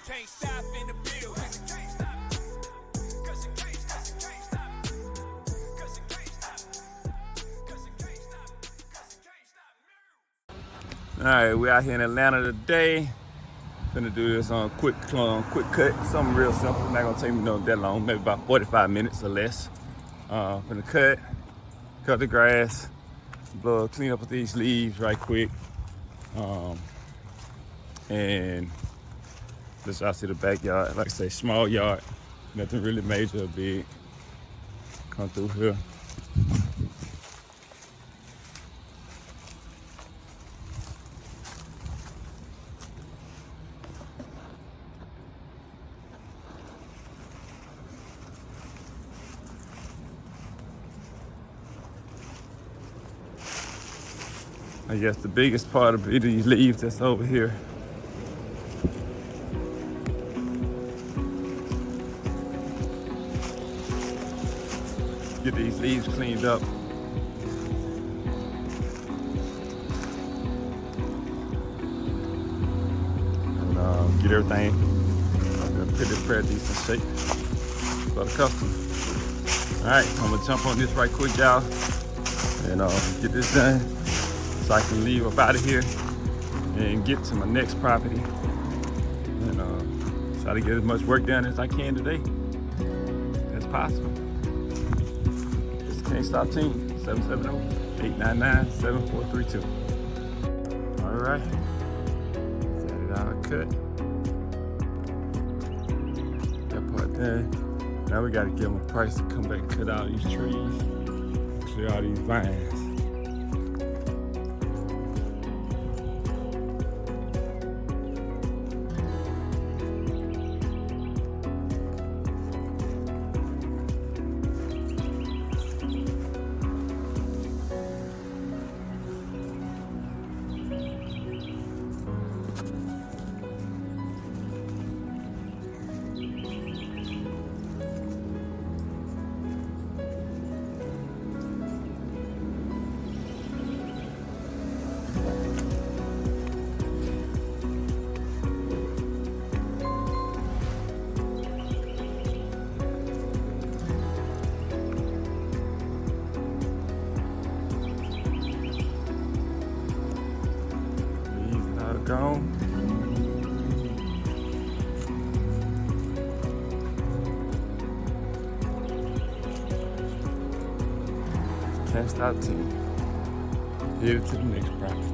Can't stop in the building. Can't stop. 'Cause it can't stop. Can't stop. 'Cause it can't stop. 'Cause it can't stop. 'Cause it can't stop. All right, we're out here in Atlanta today. Gonna do this on quick cut, something real simple. Not gonna take me that long, maybe about 45 minutes or less. Gonna cut the grass, clean up with these leaves right quick, and let's out see the backyard. Like I say, small yard, nothing really major or big. Come through here. I guess the biggest part of these leaves that's over here. Get these leaves cleaned up. And get everything in a pretty decent shape for the customer. All right, I'm gonna jump on this right quick, y'all, and get this done, so I can leave up out of here and get to my next property and try to get as much work done as I can today as possible. It's Can't Stop Team, 770-899-7432. All right, set it out, cut that part done. Now we gotta give them a price to come back and cut out these trees, clear all these vines. Gone. Can't Stop Team. Headed to the next property.